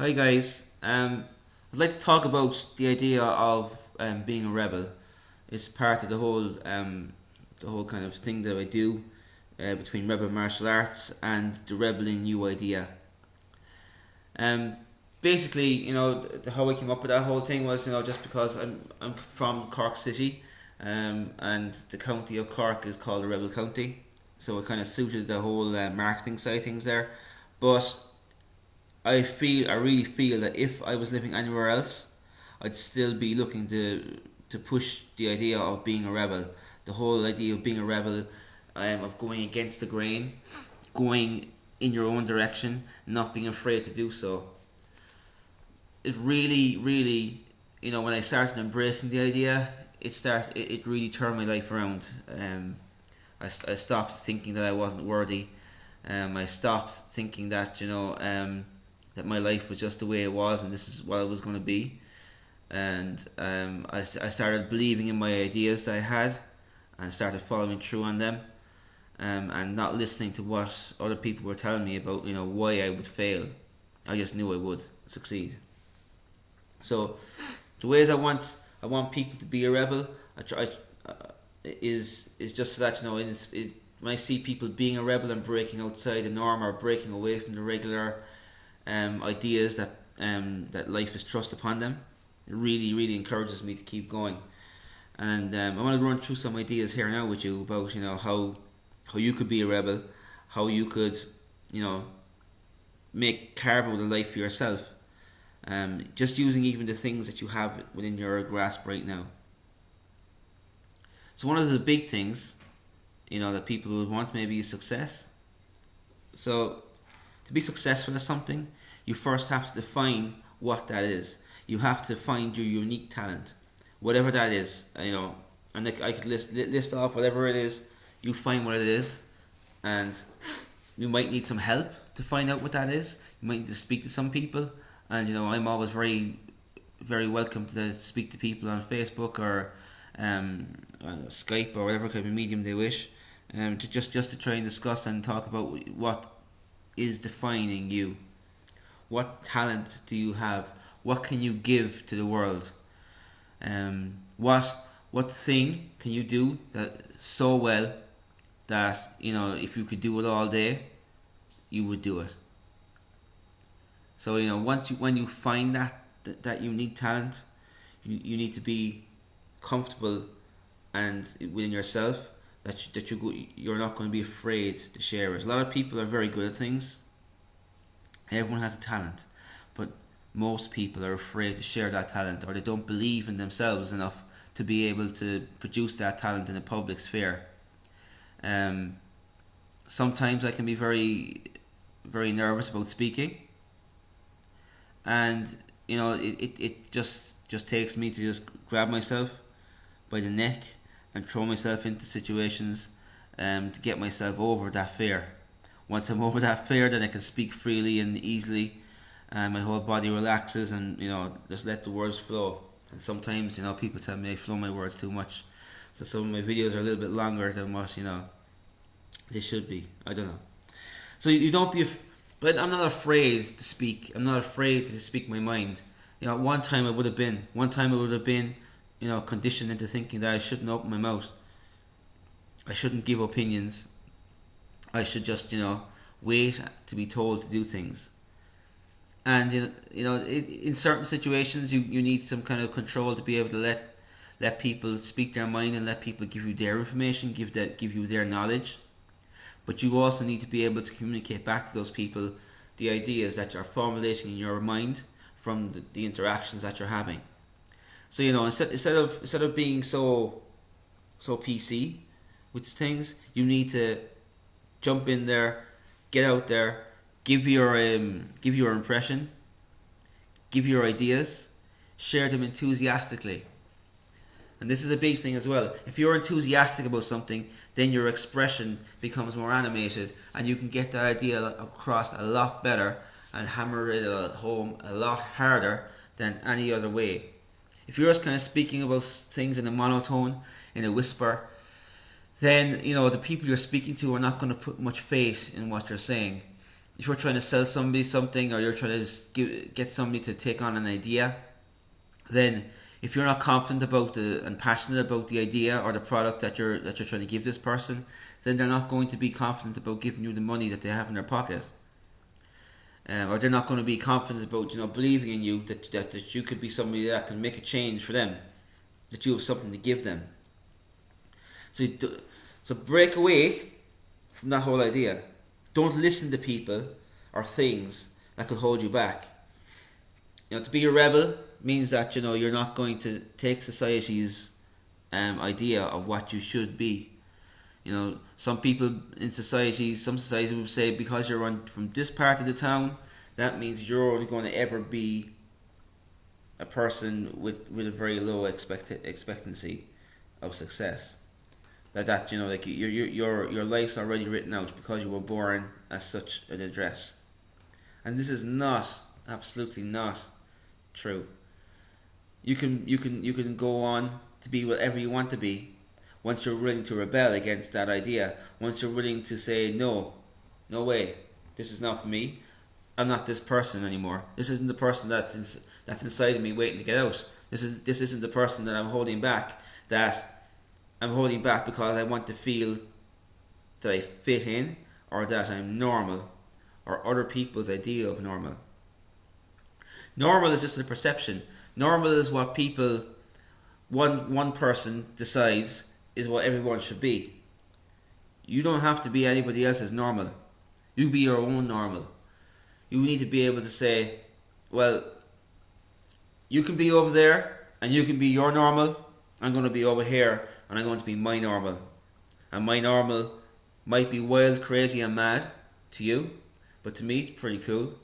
Hi guys. I'd like to talk about the idea of being a rebel. It's part of the whole kind of thing that I do between rebel martial arts and the rebelling new idea. Um, Basically, how I came up with that whole thing was, just because I'm from Cork City, and the county of Cork is called a rebel county, so it kind of suited the whole marketing side of things there. But I really feel that if I was living anywhere else, I'd still be looking to push the idea of being a rebel. The whole idea of being a rebel, of going against the grain, going in your own direction, not being afraid to do so. It really, really, when I started embracing the idea, it really turned my life around. I stopped thinking that I wasn't worthy. I stopped thinking that that my life was just the way it was and this is what it was going to be. And I started believing in my ideas that I had and started following through on them, and not listening to what other people were telling me about why I would fail. I just knew I would succeed. So the ways I want people to be a rebel. I try is just so that when I see people being a rebel and breaking outside the norm or breaking away from the regular ideas that life is thrust upon them, it really, really encourages me to keep going. And I want to run through some ideas here now with you about how you could be a rebel, how you could you know carve out a life for yourself. Just using even the things that you have within your grasp right now. So one of the big things, that people would want maybe is success. So to be successful at something, you first have to define what that is. You have to find your unique talent, whatever that is. And I could list off whatever it is. You find what it is, and you might need some help to find out what that is. You might need to speak to some people, and I'm always very, very welcome to speak to people on Facebook or Skype or whatever kind of medium they wish, to try and discuss and talk about what is defining you. What talent do you have? What can you give to the world? What thing can you do that so well that if you could do it all day, you would do it. So when you find that unique talent, you need to be comfortable and within yourself you're not going to be afraid to share it. A lot of people are very good at things. Everyone has a talent, but most people are afraid to share that talent, or they don't believe in themselves enough to be able to produce that talent in a public sphere. Sometimes I can be very, very nervous about speaking, and it just takes me to just grab myself by the neck and throw myself into situations to get myself over that fear. Once I'm over that fear, then I can speak freely and easily, and my whole body relaxes, and just let the words flow. And sometimes people tell me I flow my words too much, so some of my videos are a little bit longer than what they should be. I don't know. So you don't be, but I'm not afraid to speak. I'm not afraid to speak my mind. One time I would have been. Conditioned into thinking that I shouldn't open my mouth. I shouldn't give opinions. I should just, wait to be told to do things. And in certain situations, you need some kind of control to be able to let people speak their mind and let people give you their information, give you their knowledge. But you also need to be able to communicate back to those people the ideas that you're formulating in your mind from the interactions that you're having. So instead of being so PC with things, you need to jump in there, get out there, give your impression, give your ideas, share them enthusiastically. And this is a big thing as well. If you're enthusiastic about something, then your expression becomes more animated, and you can get that idea across a lot better and hammer it home a lot harder than any other way. If you're just kind of speaking about things in a monotone, in a whisper, then the people you're speaking to are not going to put much faith in what you're saying. if you're trying to sell somebody something, or you're trying to get somebody to take on an idea, then if you're not confident about and passionate about the idea or the product that you're trying to give this person, then they're not going to be confident about giving you the money that they have in their pocket. Or they're not going to be confident about believing in you, that you could be somebody that can make a change for them, that you have something to give them. So break away from that whole idea. Don't listen to people or things that could hold you back. To be a rebel means that you're not going to take society's idea of what you should be. Some people in societies would say, because you're from this part of the town, that means you're only going to ever be a person with a very low expectancy of success. Like your life's already written out because you were born as such an address, and this is absolutely not true. You can go on to be whatever you want to be once you're willing to rebel against that idea. Once you're willing to say, no way, this is not for me. I'm not this person anymore. This isn't the person that's inside of me waiting to get out. This isn't the person that I'm holding back. That I'm holding back because I want to feel that I fit in, or that I'm normal, or other people's idea of normal. Normal is just a perception. Normal is what people, one person decides is what everyone should be. You don't have to be anybody else's normal. You be your own normal. You need to be able to say, well, you can be over there and you can be your normal. I'm going to be over here and I'm going to be my normal. And my normal might be wild, crazy and mad to you, but to me it's pretty cool.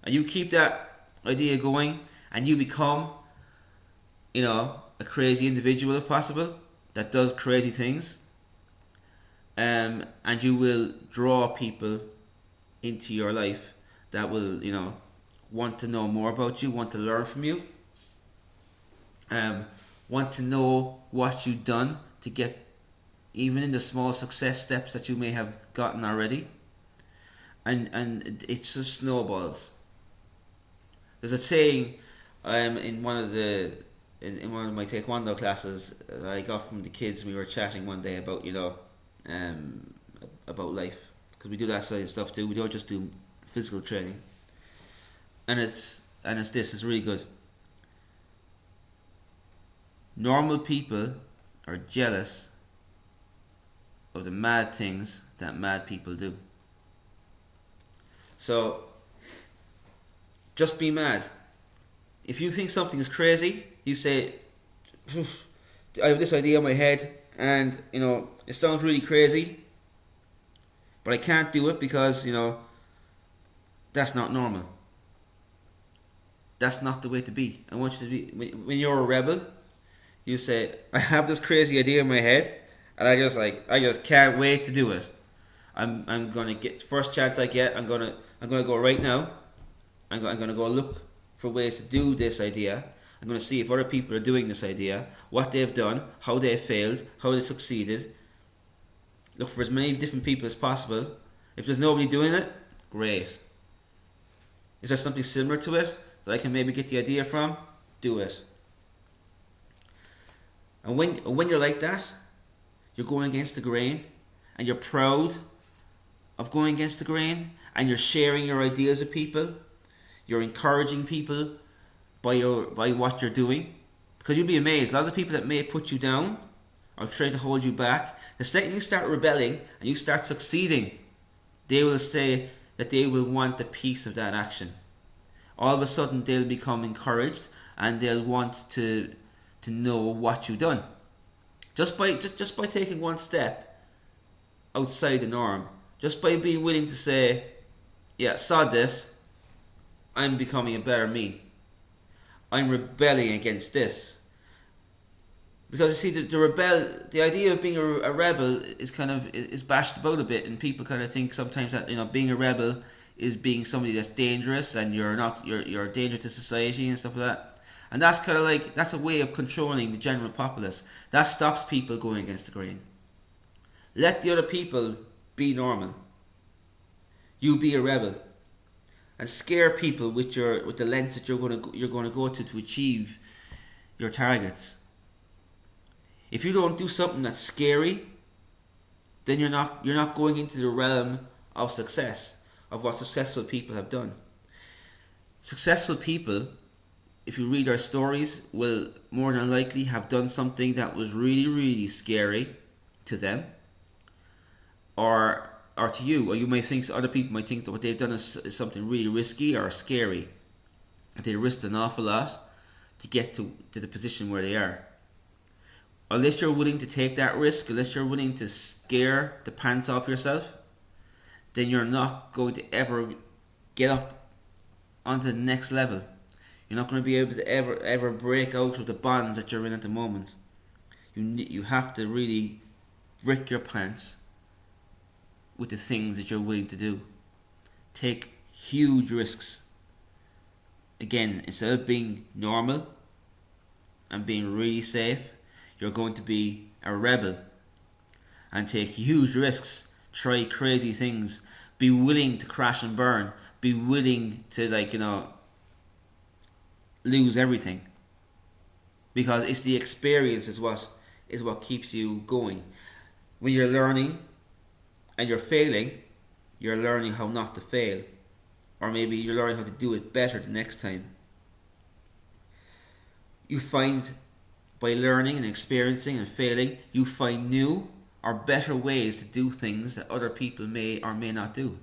And you keep that idea going, and you become, a crazy individual if possible, that does crazy things. And you will draw people into your life that will, want to know more about you, want to learn from you, want to know what you've done to get even in the small success steps that you may have gotten already. And it just snowballs. There's a saying in one of my taekwondo classes I got from the kids. We were chatting one day about about life, because we do that side of stuff too. We don't just do physical training. And it's really good. Normal people are jealous of the mad things that mad people do. So just be mad. If you think something is crazy, you say, I have this idea in my head and it sounds really crazy, but I can't do it because that's not normal. That's not the way to be. I want you to be, when you're a rebel, you say, I have this crazy idea in my head and I just can't wait to do it. I'm gonna get, first chance I get, I'm gonna go right now. I'm gonna go look for ways to do this idea. I'm gonna see if other people are doing this idea, what they've done, how they failed, how they succeeded. Look for as many different people as possible. If there's nobody doing it, great. Is there something similar to it that I can maybe get the idea from? Do it. And when you're like that, you're going against the grain, and you're proud of going against the grain, and you're sharing your ideas with people. You're encouraging people by what you're doing, because you'll be amazed. A lot of the people that may put you down or try to hold you back, the second you start rebelling and you start succeeding, they will say that they will want a piece of that action. All of a sudden they'll become encouraged and they'll want to know what you've done. Just by taking one step outside the norm, just by being willing to say, yeah, sod this, I'm becoming a better me. I'm rebelling against this. Because you see, the idea of being a rebel is bashed about a bit, and people kind of think sometimes that being a rebel is being somebody that's dangerous, and you're a danger to society and stuff like that. And that's kind of like, that's a way of controlling the general populace. That stops people going against the grain. Let the other people be normal. You be a rebel. and scare people with the lengths that you're going to go to achieve your targets. If you don't do something that's scary, then you're not going into the realm of success, of what successful people have done. Successful people, if you read their stories, will more than likely have done something that was really, really scary to them, or to you, or you may think other people might think that what they've done is something really risky or scary. They risked an awful lot to get to the position where they are. Unless you're willing to take that risk, unless you're willing to scare the pants off yourself, then you're not going to ever get up onto the next level. You're not going to be able to ever break out of the bonds that you're in at the moment. You have to really break your pants with the things that you're willing to do. Take huge risks. Again, instead of being normal and being really safe, you're going to be a rebel and take huge risks, try crazy things, be willing to crash and burn, be willing to lose everything, because it's the experience is what keeps you going. When you're learning and you're failing, you're learning how not to fail, or maybe you're learning how to do it better the next time. You find, by learning and experiencing and failing, you find new or better ways to do things that other people may or may not do.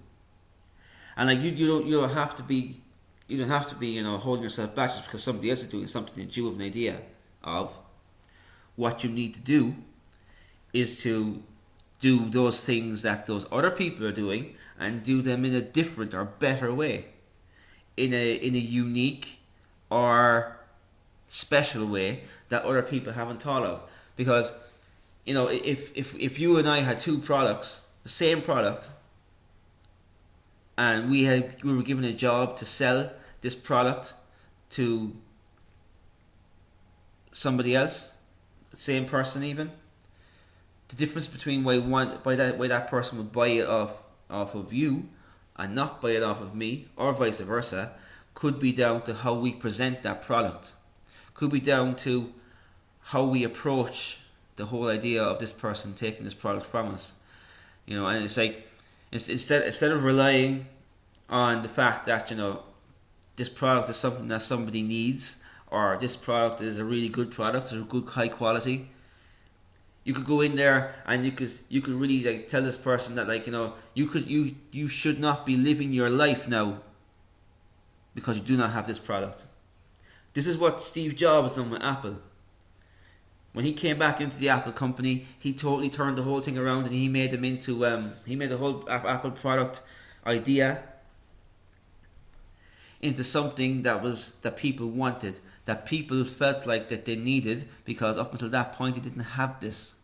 And like you don't have to be holding yourself back just because somebody else is doing something that you have an idea of. What you need to do is to do those things that those other people are doing and do them in a different or better way, in a unique or special way that other people haven't thought of. Because if you and I had two products, the same product, and we were given a job to sell this product to somebody else, the same person even, the difference between why that person would buy it off of you and not buy it off of me, or vice versa, could be down to how we present that product. Could be down to how we approach the whole idea of this person taking this product from us. And it's like, instead of relying on the fact that this product is something that somebody needs, or this product is a really good product, or a good high quality, you could go in there and you could really tell this person that you should not be living your life now because you do not have this product. This is what Steve Jobs done with Apple. When he came back into the Apple company, he totally turned the whole thing around, and he made them into he made the whole Apple product idea into something that people wanted, that people felt like that they needed, because up until that point he didn't have this.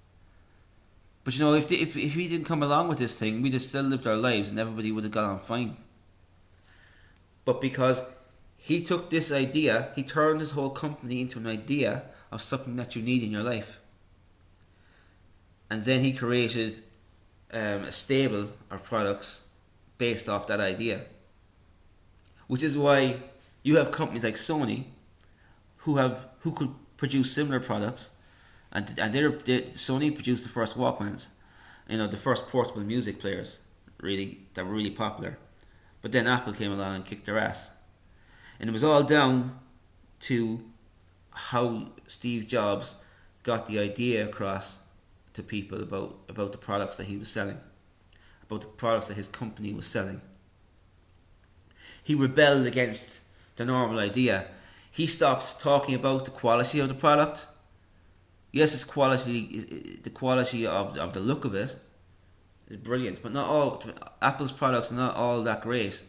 But if he didn't come along with this thing, we'd have still lived our lives and everybody would have got on fine. But because he took this idea, he turned his whole company into an idea of something that you need in your life. And then he created a stable of products based off that idea. Which is why you have companies like Sony who could produce similar products, and Sony produced the first Walkmans, the first portable music players, really, that were really popular. But then Apple came along and kicked their ass. And it was all down to how Steve Jobs got the idea across to people about the products that he was selling, about the products that his company was selling. He rebelled against the normal idea. He stopped talking about the quality of the product. Yes, it's quality. The quality of the look of it is brilliant, but not all. Apple's products are not all that great,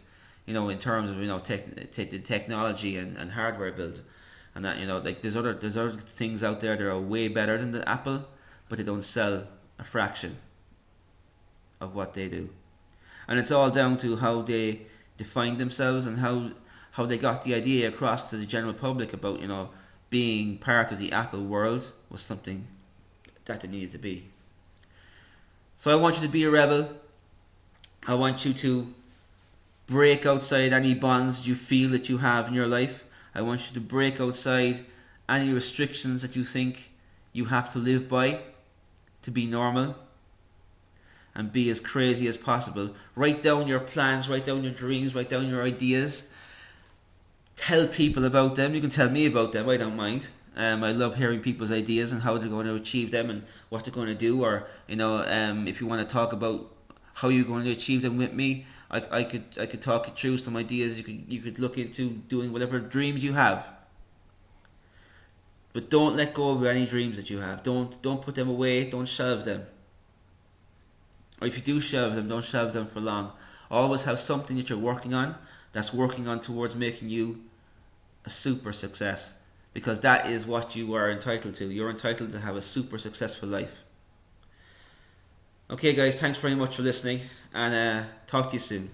in terms of the technology and hardware build, and that there's other things out there that are way better than the Apple, but they don't sell a fraction of what they do, and it's all down to how they define themselves and how they got the idea across to the general public about being part of the Apple world was something that they needed to be. So I want you to be a rebel. I want you to break outside any bonds you feel that you have in your life. I want you to break outside any restrictions that you think you have to live by to be normal, and be as crazy as possible. Write down your plans, write down your dreams, write down your ideas. Tell people about them. You can tell me about them, I don't mind. I love hearing people's ideas and how they're going to achieve them and what they're going to do. Or if you want to talk about how you're going to achieve them with me, I could talk you through some ideas. You could look into doing whatever dreams you have. But don't let go of any dreams that you have. Don't put them away. Don't shelve them. Or if you do shelve them, don't shelve them for long. Always have something that you're working on that's working on towards making you a super success. Because that is what you are entitled to. You're entitled to have a super successful life. Okay guys, thanks very much for listening, and talk to you soon.